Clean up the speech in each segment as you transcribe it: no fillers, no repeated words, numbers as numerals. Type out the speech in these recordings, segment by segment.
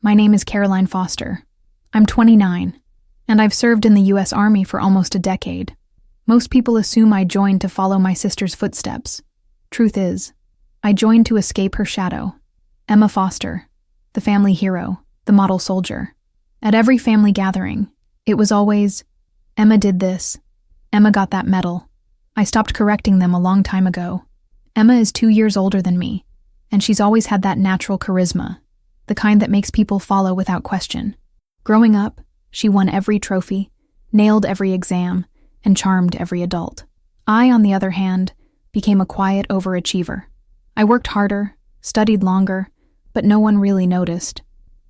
My name is Caroline Foster. I'm 29, and I've served in the U.S. Army for almost a decade. Most people assume I joined to follow my sister's footsteps. Truth is, I joined to escape her shadow. Emma Foster, the family hero, the model soldier. At every family gathering, it was always, Emma did this. Emma got that medal. I stopped correcting them a long time ago. Emma is 2 years older than me, and she's always had that natural charisma, the kind that makes people follow without question. Growing up, she won every trophy, nailed every exam, and charmed every adult. I, on the other hand, became a quiet overachiever. I worked harder, studied longer, but no one really noticed.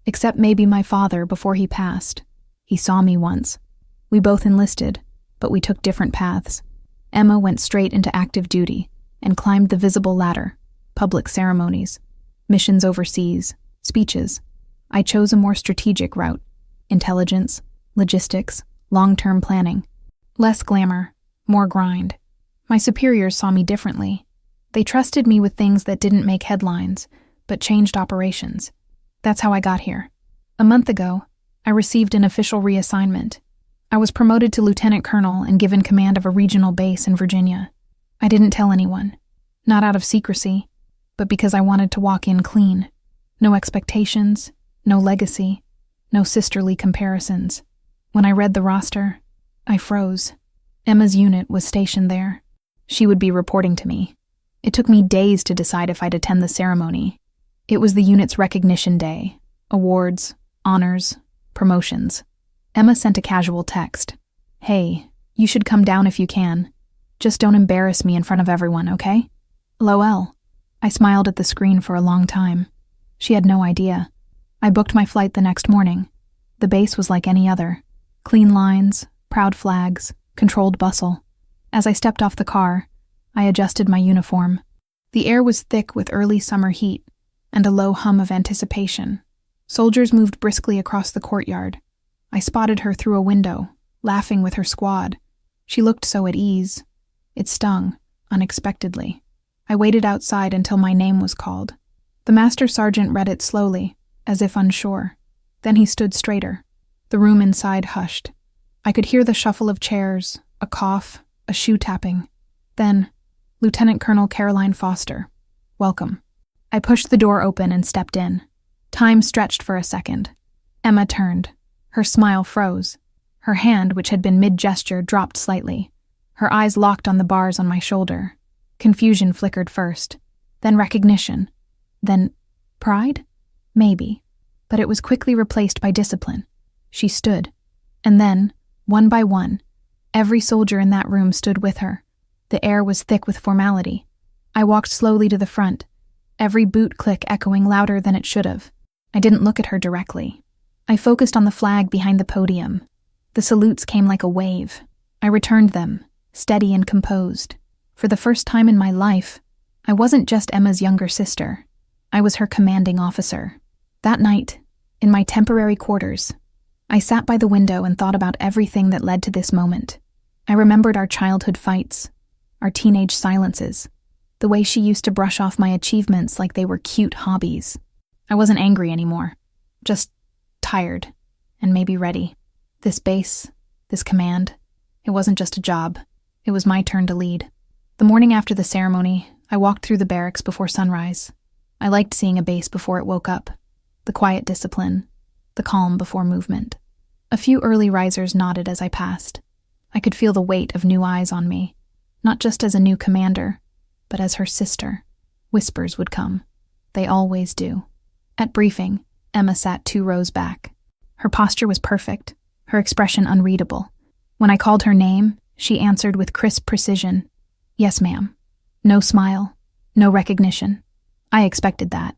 Except maybe my father before he passed. He saw me once. We both enlisted, but we took different paths. Emma went straight into active duty and climbed the visible ladder, public ceremonies, missions overseas, speeches. I chose a more strategic route: intelligence, logistics, long-term planning. Less glamour, more grind. My superiors saw me differently. They trusted me with things that didn't make headlines, but changed operations. That's how I got here. A month ago, I received an official reassignment. I was promoted to lieutenant colonel and given command of a regional base in Virginia. I didn't tell anyone, not out of secrecy, but because I wanted to walk in clean. No expectations, no legacy, no sisterly comparisons. When I read the roster, I froze. Emma's unit was stationed there. She would be reporting to me. It took me days to decide if I'd attend the ceremony. It was the unit's recognition day. Awards, honors, promotions. Emma sent a casual text. "Hey, you should come down if you can. Just don't embarrass me in front of everyone, okay?" LOL. I smiled at the screen for a long time. She had no idea. I booked my flight the next morning. The base was like any other. Clean lines, proud flags, controlled bustle. As I stepped off the car, I adjusted my uniform. The air was thick with early summer heat and a low hum of anticipation. Soldiers moved briskly across the courtyard. I spotted her through a window, laughing with her squad. She looked so at ease. It stung, unexpectedly. I waited outside until my name was called. The master sergeant read it slowly, as if unsure. Then he stood straighter. The room inside hushed. I could hear the shuffle of chairs, a cough, a shoe tapping. Then, Lieutenant Colonel Caroline Foster. Welcome. I pushed the door open and stepped in. Time stretched for a second. Emma turned. Her smile froze. Her hand, which had been mid-gesture, dropped slightly. Her eyes locked on the bars on my shoulder. Confusion flickered first. Then recognition. Then pride? Maybe. But it was quickly replaced by discipline. She stood. And then, one by one, every soldier in that room stood with her. The air was thick with formality. I walked slowly to the front, every boot click echoing louder than it should have. I didn't look at her directly. I focused on the flag behind the podium. The salutes came like a wave. I returned them, steady and composed. For the first time in my life, I wasn't just Emma's younger sister. I was her commanding officer. That night, in my temporary quarters, I sat by the window and thought about everything that led to this moment. I remembered our childhood fights, our teenage silences, the way she used to brush off my achievements like they were cute hobbies. I wasn't angry anymore, just tired and maybe ready. This base, this command, it wasn't just a job. It was my turn to lead. The morning after the ceremony, I walked through the barracks before sunrise. I liked seeing a base before it woke up, the quiet discipline, the calm before movement. A few early risers nodded as I passed. I could feel the weight of new eyes on me, not just as a new commander, but as her sister. Whispers would come. They always do. At briefing, Emma sat 2 rows back. Her posture was perfect, her expression unreadable. When I called her name, she answered with crisp precision. "Yes, ma'am." No smile, no recognition. I expected that.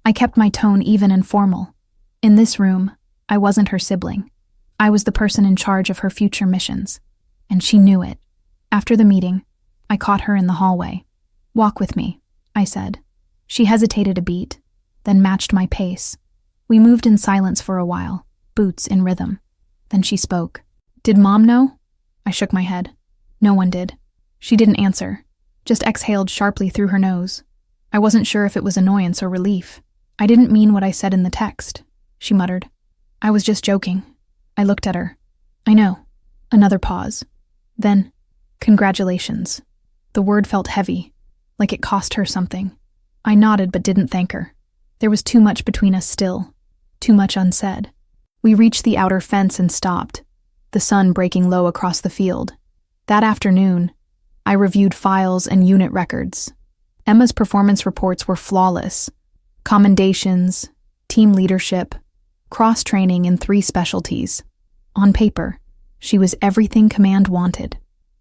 I kept my tone even and formal. In this room, I wasn't her sibling. I was the person in charge of her future missions, and she knew it. After the meeting, I caught her in the hallway. "Walk with me," I said. She hesitated a beat, then matched my pace. We moved in silence for a while, boots in rhythm. Then she spoke. "Did Mom know?" I shook my head. No one did. She didn't answer, just exhaled sharply through her nose. I wasn't sure if it was annoyance or relief. I didn't mean what I said in the text. she muttered. I was just joking. I looked at her. I know. Another pause. Then, congratulations. The word felt heavy, like it cost her something. I nodded but didn't thank her. There was too much between us still. Too much unsaid. We reached the outer fence and stopped, the sun breaking low across the field. That afternoon, I reviewed files and unit records. Emma's performance reports were flawless. Commendations, team leadership, cross-training in 3 specialties. On paper, she was everything command wanted.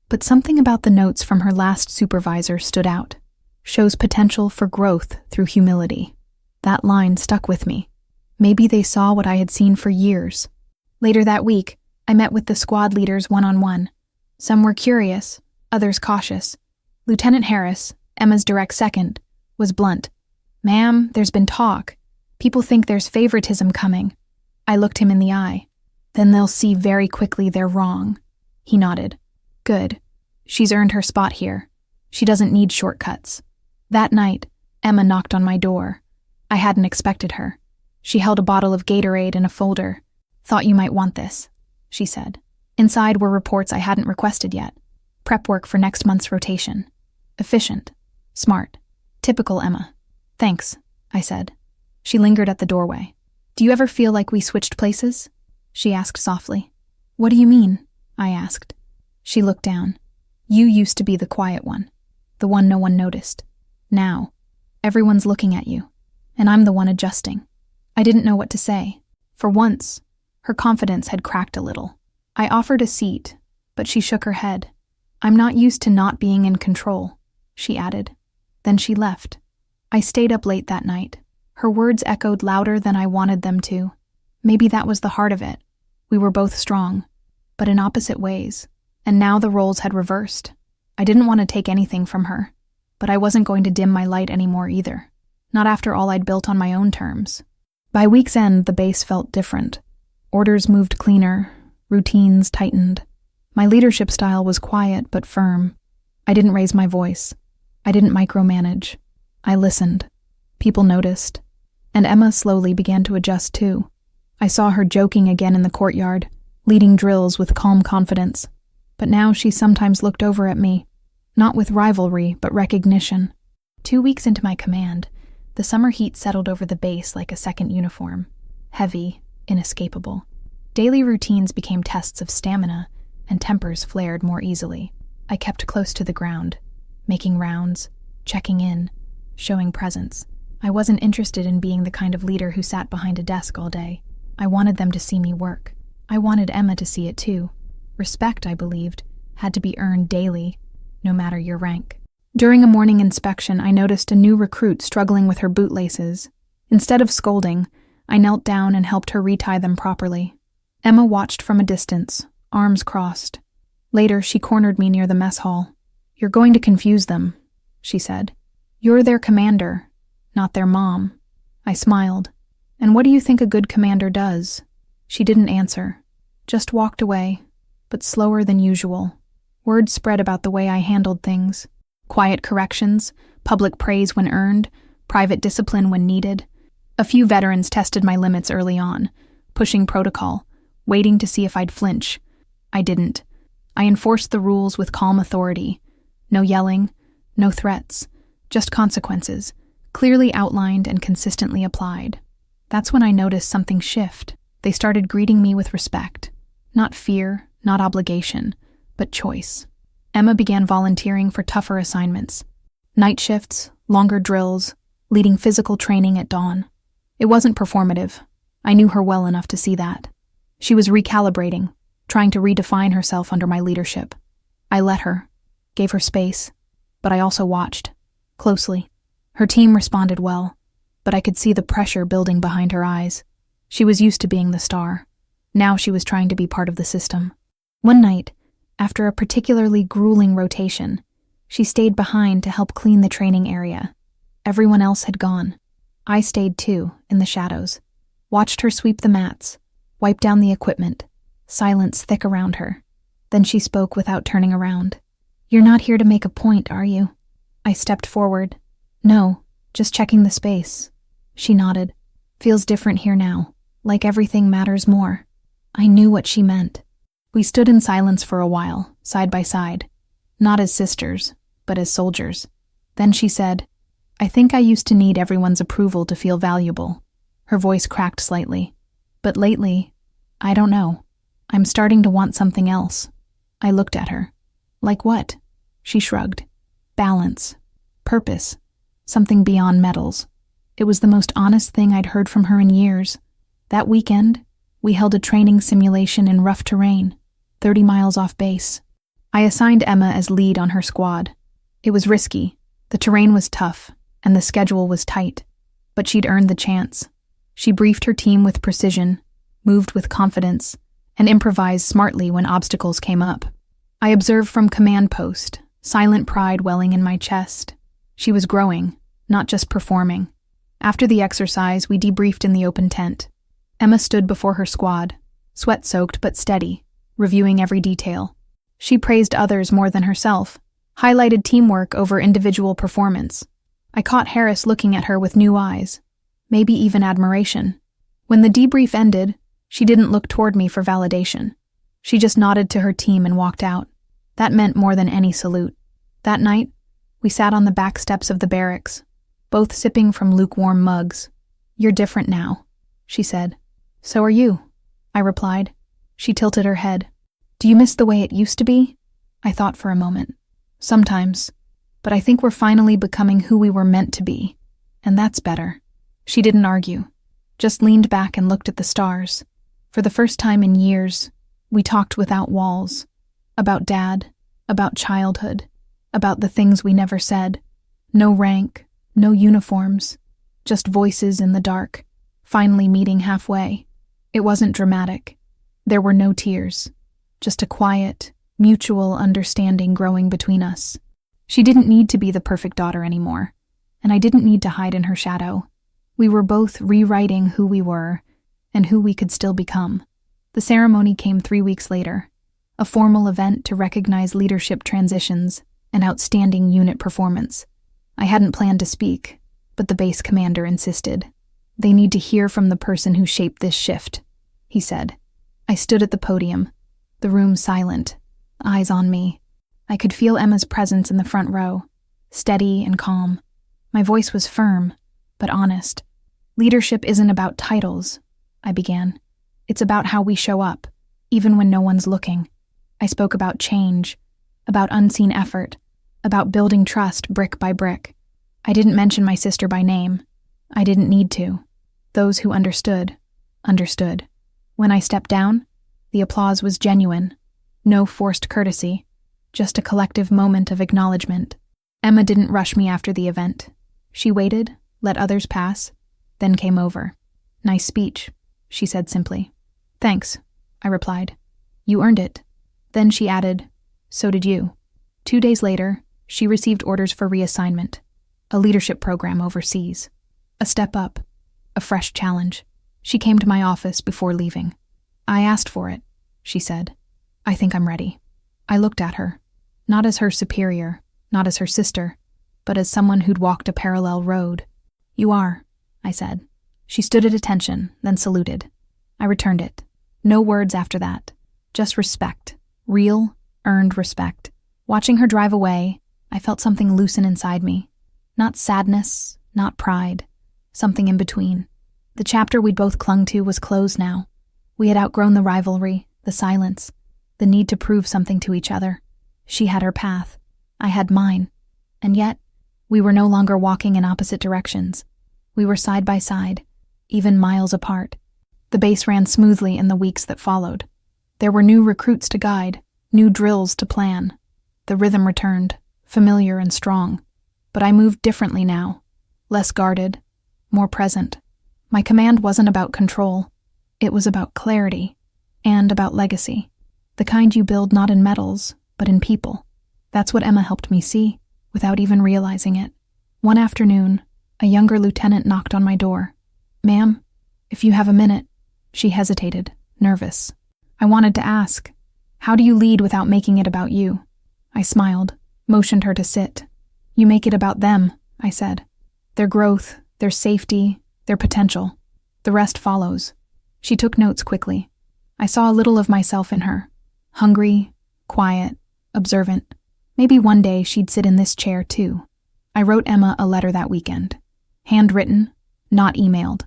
But something about the notes from her last supervisor stood out. Shows potential for growth through humility. That line stuck with me. Maybe they saw what I had seen for years. Later that week, I met with the squad leaders one-on-one. Some were curious, others cautious. Lieutenant Harris, Emma's direct second, was blunt. Ma'am, there's been talk. People think there's favoritism coming. I looked him in the eye. Then they'll see very quickly they're wrong. He nodded. Good. She's earned her spot here. She doesn't need shortcuts. That night, Emma knocked on my door. I hadn't expected her. She held a bottle of Gatorade in a folder. Thought you might want this, she said. Inside were reports I hadn't requested yet. Prep work for next month's rotation. Efficient. Smart. Typical Emma. Thanks, I said. She lingered at the doorway. Do you ever feel like we switched places? She asked softly. What do you mean? I asked. She looked down. You used to be the quiet one. The one no one noticed. Now, everyone's looking at you. And I'm the one adjusting. I didn't know what to say. For once, her confidence had cracked a little. I offered a seat, but she shook her head. I'm not used to not being in control, she added. Then she left. I stayed up late that night. Her words echoed louder than I wanted them to. Maybe that was the heart of it. We were both strong, but in opposite ways. And now the roles had reversed. I didn't want to take anything from her, but I wasn't going to dim my light anymore either. Not after all I'd built on my own terms. By week's end, the base felt different. Orders moved cleaner, routines tightened. My leadership style was quiet but firm. I didn't raise my voice. I didn't micromanage. I listened. People noticed. And Emma slowly began to adjust too. I saw her joking again in the courtyard, leading drills with calm confidence. But now she sometimes looked over at me, not with rivalry, but recognition. 2 weeks into my command, the summer heat settled over the base like a second uniform. Heavy, inescapable. Daily routines became tests of stamina, and tempers flared more easily. I kept close to the ground, making rounds, checking in, showing presence. I wasn't interested in being the kind of leader who sat behind a desk all day. I wanted them to see me work. I wanted Emma to see it too. Respect, I believed, had to be earned daily, no matter your rank. During a morning inspection, I noticed a new recruit struggling with her bootlaces. Instead of scolding, I knelt down and helped her retie them properly. Emma watched from a distance, arms crossed. Later, she cornered me near the mess hall. You're going to confuse them, she said. You're their commander, not their mom. I smiled. And what do you think a good commander does? She didn't answer, just walked away, but slower than usual. Word spread about the way I handled things. Quiet corrections, public praise when earned, private discipline when needed. A few veterans tested my limits early on, pushing protocol, waiting to see if I'd flinch. I didn't. I enforced the rules with calm authority. No yelling, no threats, just consequences, clearly outlined and consistently applied. That's when I noticed something shift. They started greeting me with respect. Not fear, not obligation, but choice. Emma began volunteering for tougher assignments. Night shifts, longer drills, leading physical training at dawn. It wasn't performative. I knew her well enough to see that. She was recalibrating, trying to redefine herself under my leadership. I let her, gave her space, but I also watched, closely. Her team responded well, but I could see the pressure building behind her eyes. She was used to being the star. Now she was trying to be part of the system. One night, after a particularly grueling rotation, she stayed behind to help clean the training area. Everyone else had gone. I stayed too, in the shadows. Watched her sweep the mats, wipe down the equipment, silence thick around her. Then she spoke without turning around. You're not here to make a point, are you? I stepped forward. No, just checking the space. She nodded. Feels different here now, Like everything matters more. I knew what she meant. We stood in silence for a while, side by side, not as sisters, but as soldiers. Then she said, "I think I used to need everyone's approval to feel valuable." Her voice cracked slightly. "But lately, I don't know. I'm starting to want something else." I looked at her. "Like what?" She shrugged. "Balance. Purpose. Something beyond medals." It was the most honest thing I'd heard from her in years. That weekend, we held a training simulation in rough terrain, 30 miles off base. I assigned Emma as lead on her squad. It was risky, the terrain was tough, and the schedule was tight. But she'd earned the chance. She briefed her team with precision, moved with confidence, and improvised smartly when obstacles came up. I observed from command post, silent pride welling in my chest. She was growing, not just performing. After the exercise, we debriefed in the open tent. Emma stood before her squad, sweat-soaked but steady, reviewing every detail. She praised others more than herself, highlighted teamwork over individual performance. I caught Harris looking at her with new eyes, maybe even admiration. When the debrief ended, she didn't look toward me for validation. She just nodded to her team and walked out. That meant more than any salute. That night, we sat on the back steps of the barracks, both sipping from lukewarm mugs. "You're different now," she said. "So are you," I replied. She tilted her head. "Do you miss the way it used to be?" I thought for a moment. "Sometimes, but I think we're finally becoming who we were meant to be, and that's better." She didn't argue, just leaned back and looked at the stars. For the first time in years, we talked without walls, about Dad, about childhood, about the things we never said. No rank, no uniforms, just voices in the dark, finally meeting halfway. It wasn't dramatic. There were no tears, just a quiet, mutual understanding growing between us. She didn't need to be the perfect daughter anymore, and I didn't need to hide in her shadow. We were both rewriting who we were and who we could still become. The ceremony came 3 weeks later, a formal event to recognize leadership transitions and outstanding unit performance. I hadn't planned to speak, but the base commander insisted. "They need to hear from the person who shaped this shift," he said. I stood at the podium, the room silent, eyes on me. I could feel Emma's presence in the front row, steady and calm. My voice was firm, but honest. "Leadership isn't about titles," I began. "It's about how we show up, even when no one's looking." I spoke about change, about unseen effort, about building trust brick by brick. I didn't mention my sister by name. I didn't need to. Those who understood, understood. When I stepped down, the applause was genuine. No forced courtesy, just a collective moment of acknowledgement. Emma didn't rush me after the event. She waited, let others pass, then came over. "Nice speech," she said simply. "Thanks," I replied. "You earned it." Then she added, "So did you." 2 days later, she received orders for reassignment, a leadership program overseas. A step up, a fresh challenge. She came to my office before leaving. "I asked for it," she said. "I think I'm ready." I looked at her, not as her superior, not as her sister, but as someone who'd walked a parallel road. "You are," I said. She stood at attention, then saluted. I returned it. No words after that, just respect, real, earned respect. Watching her drive away, I felt something loosen inside me. Not sadness, not pride, something in between. The chapter we'd both clung to was closed now. We had outgrown the rivalry, the silence, the need to prove something to each other. She had her path, I had mine, and yet, we were no longer walking in opposite directions. We were side by side, even miles apart. The base ran smoothly in the weeks that followed. There were new recruits to guide, new drills to plan. The rhythm returned, familiar and strong. But I moved differently now, less guarded, more present. My command wasn't about control. It was about clarity, and about legacy. The kind you build not in medals, but in people. That's what Emma helped me see, without even realizing it. One afternoon, a younger lieutenant knocked on my door. "Ma'am, if you have a minute." She hesitated, nervous. I wanted to ask, "How do you lead without making it about you?" I smiled, motioned her to sit. "You make it about them," I said. "Their growth, their safety, their potential. The rest follows." She took notes quickly. I saw a little of myself in her. Hungry, quiet, observant. Maybe one day she'd sit in this chair too. I wrote Emma a letter that weekend. Handwritten, not emailed.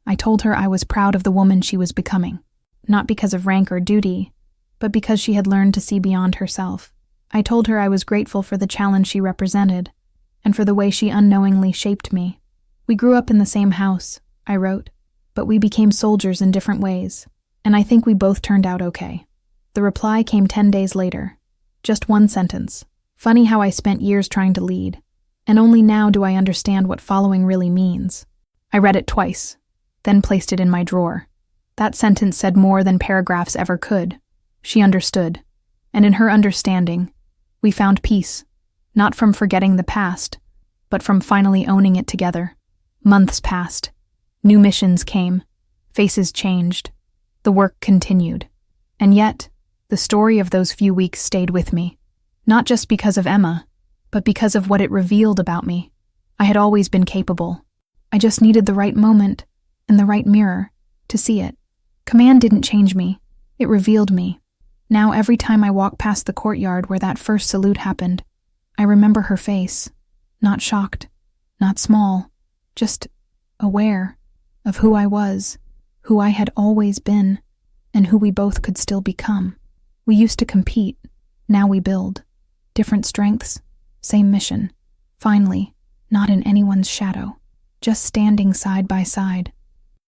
I told her I was proud of the woman she was becoming. Not because of rank or duty, but because she had learned to see beyond herself. I told her I was grateful for the challenge she represented, and for the way she unknowingly shaped me. We grew up in the same house, I wrote, but we became soldiers in different ways, and I think we both turned out okay. The reply came 10 days later. Just one sentence. Funny how I spent years trying to lead, and only now do I understand what following really means. I read it twice, then placed it in my drawer. That sentence said more than paragraphs ever could. She understood, and in her understanding, we found peace, not from forgetting the past, but from finally owning it together. Months passed. New missions came. Faces changed. The work continued. And yet, the story of those few weeks stayed with me. Not just because of Emma, but because of what it revealed about me. I had always been capable. I just needed the right moment and the right mirror to see it. Command didn't change me. It revealed me. Now every time I walk past the courtyard where that first salute happened, I remember her face. Not shocked, not small, just aware of who I was, who I had always been, and who we both could still become. We used to compete, now we build. Different strengths, same mission. Finally, not in anyone's shadow, just standing side by side.